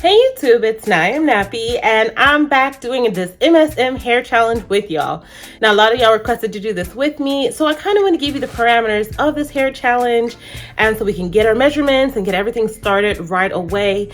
Hey YouTube, it's NowIamNappy, and I'm back doing this MSM hair challenge with y'all. Now, a lot of y'all requested to do this with me, so I kind of want to give you the parameters of this hair challenge, and so we can get our measurements and get everything started right away.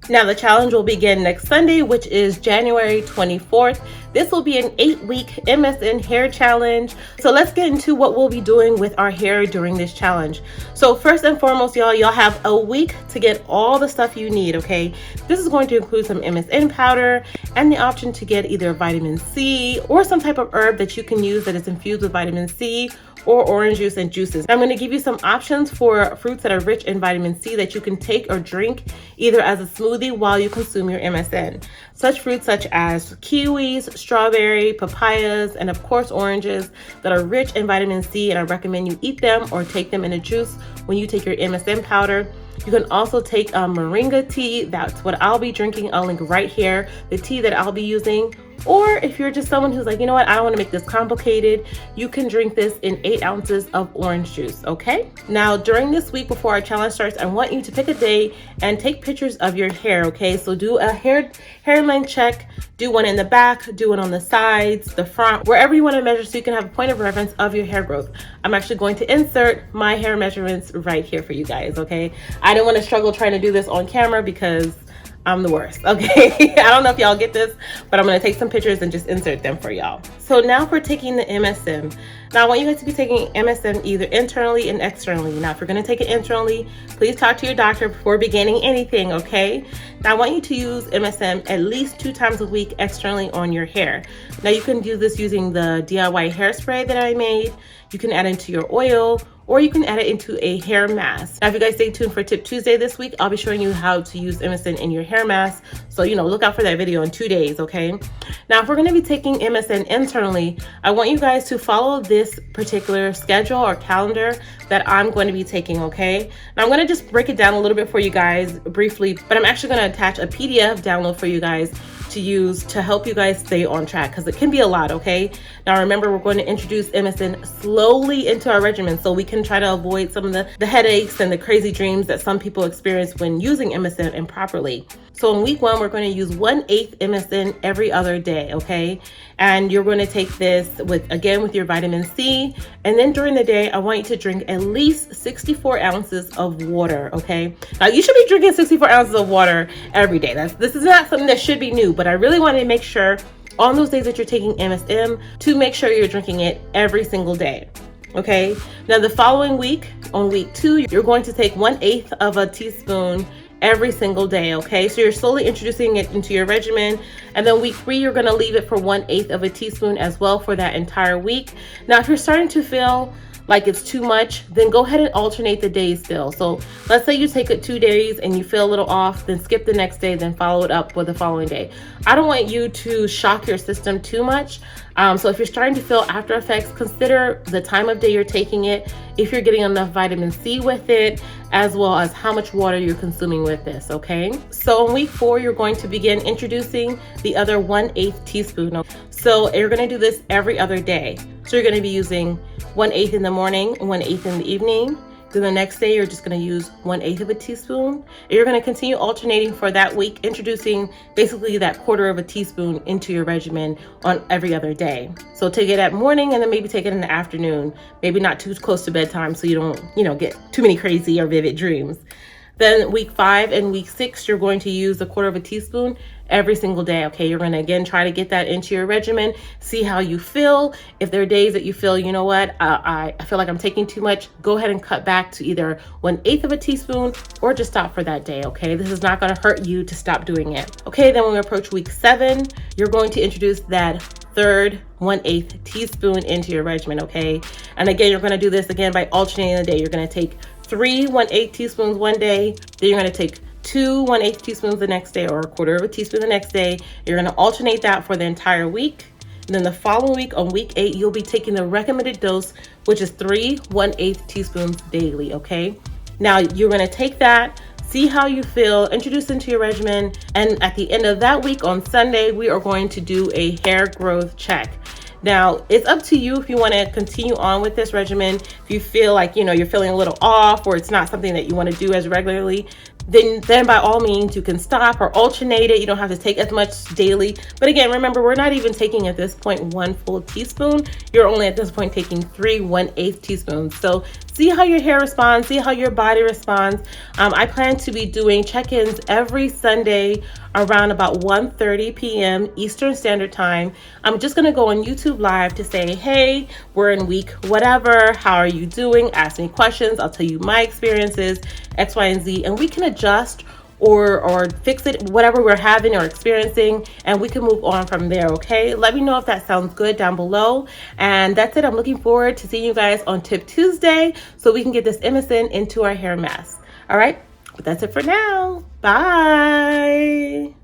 Now, the challenge will begin next Sunday, which is January 24th. This will be an 8-week MSM hair challenge. So let's get into what we'll be doing with our hair during this challenge. So first and foremost, y'all have a week to get all the stuff you need, okay? This is going to include some MSM powder and the option to get either vitamin C or some type of herb that you can use that is infused with vitamin C or orange juice and juices. I'm going to give you some options for fruits that are rich in vitamin C that you can take or drink either as a smoothie while you consume your MSM. Such fruits such as kiwis, strawberry, papayas, and of course oranges that are rich in vitamin C, and I recommend you eat them or take them in a juice when you take your MSM powder. You can also take moringa tea. That's what I'll be drinking. I'll link right here the tea that I'll be using. Or if you're just someone who's like, you know what, I don't want to make this complicated, you can drink this in 8 ounces of orange juice, okay? Now, during this week before our challenge starts, I want you to pick a day and take pictures of your hair, okay? So do a hair length check, do one in the back, do one on the sides, the front, wherever you want to measure so you can have a point of reference of your hair growth. I'm actually going to insert my hair measurements right here for you guys, okay? I didn't want to struggle trying to do this on camera because I'm the worst, okay? I don't know if y'all get this, but I'm gonna take some pictures and just insert them for y'all. So now for taking the MSM. Now I want you guys to be taking MSM either internally and externally. Now if you're gonna take it internally, please talk to your doctor before beginning anything, okay? Now I want you to use MSM at least 2 times a week externally on your hair. Now you can do this using the DIY hairspray that I made. You can add into your oil, or you can add it into a hair mask. Now, if you guys stay tuned for Tip Tuesday this week, I'll be showing you how to use MSM in your hair mask. So, look out for that video in 2 days, okay? Now, if we're gonna be taking MSM internally, I want you guys to follow this particular schedule or calendar that I'm going to be taking, okay? Now, I'm gonna just break it down a little bit for you guys briefly, but I'm actually gonna attach a PDF download for you guys to use to help you guys stay on track, because it can be a lot, okay? Now remember, we're going to introduce MSM slowly into our regimen so we can try to avoid some of the headaches and the crazy dreams that some people experience when using MSM improperly. So in week 1, we're going to use 1/8 MSM every other day, okay? And you're going to take this with your vitamin C. And then during the day, I want you to drink at least 64 ounces of water, okay? Now you should be drinking 64 ounces of water every day. This is not something that should be new, but I really wanted to make sure on those days that you're taking MSM to make sure you're drinking it every single day. Okay, now the following week, on week 2, you're going to take 1/8 of a teaspoon every single day, okay? So you're slowly introducing it into your regimen. And then week 3, you're gonna leave it for 1/8 of a teaspoon as well for that entire week. Now, if you're starting to feel like it's too much, then go ahead and alternate the days still. So let's say you take it 2 days and you feel a little off, then skip the next day, then follow it up with the following day. I don't want you to shock your system too much. So if you're starting to feel after effects, consider the time of day you're taking it, if you're getting enough vitamin C with it, as well as how much water you're consuming with this, okay? So in week 4, you're going to begin introducing the other 1/8 teaspoon. So you're gonna do this every other day. So you're gonna be using 1/8 in the morning, 1/8 in the evening. Then the next day, you're just gonna use 1/8 of a teaspoon. And you're gonna continue alternating for that week, introducing basically that 1/4 of a teaspoon into your regimen on every other day. So take it at morning and then maybe take it in the afternoon, maybe not too close to bedtime so you don't, get too many crazy or vivid dreams. Then week 5 and week 6, you're going to use a 1/4 of a teaspoon every single day, okay? You're gonna again try to get that into your regimen, see how you feel. If there are days that you feel, you know what, I feel like I'm taking too much, go ahead and cut back to either 1/8 of a teaspoon or just stop for that day, okay? This is not gonna hurt you to stop doing it. Okay, then when we approach week 7, you're going to introduce that third 1/8 teaspoon into your regimen, okay? And again, you're gonna do this again by alternating the day. You're gonna take 3 1/8 teaspoons one day, then you're gonna take 2 1/8 teaspoons the next day, or a 1/4 of a teaspoon the next day. You're gonna alternate that for the entire week. And then the following week, on week 8, you'll be taking the recommended dose, which is 3 1/8 teaspoons daily, okay? Now you're gonna take that, see how you feel, introduce into your regimen, and at the end of that week on Sunday, we are going to do a hair growth check. Now, it's up to you if you want to continue on with this regimen. If you feel like, you're feeling a little off or it's not something that you want to do as regularly, then by all means you can stop or alternate it. You don't have to take as much daily. But again, remember, we're not even taking at this point 1 full teaspoon. You're only at this point taking 3 1/8 teaspoons. So see how your hair responds, see how your body responds. I plan to be doing check-ins every Sunday around about 1:30 p.m. Eastern Standard Time. I'm just gonna go on YouTube Live to say, hey, we're in week whatever, how are you doing? Ask me questions, I'll tell you my experiences, X, Y, and Z, and we can adjust or fix it, whatever we're having or experiencing, and we can move on from there. Okay, let me know if that sounds good down below. And that's it. I'm looking forward to seeing you guys on Tip Tuesday so we can get this MSM into our hair mask. All right, but that's it for now. Bye.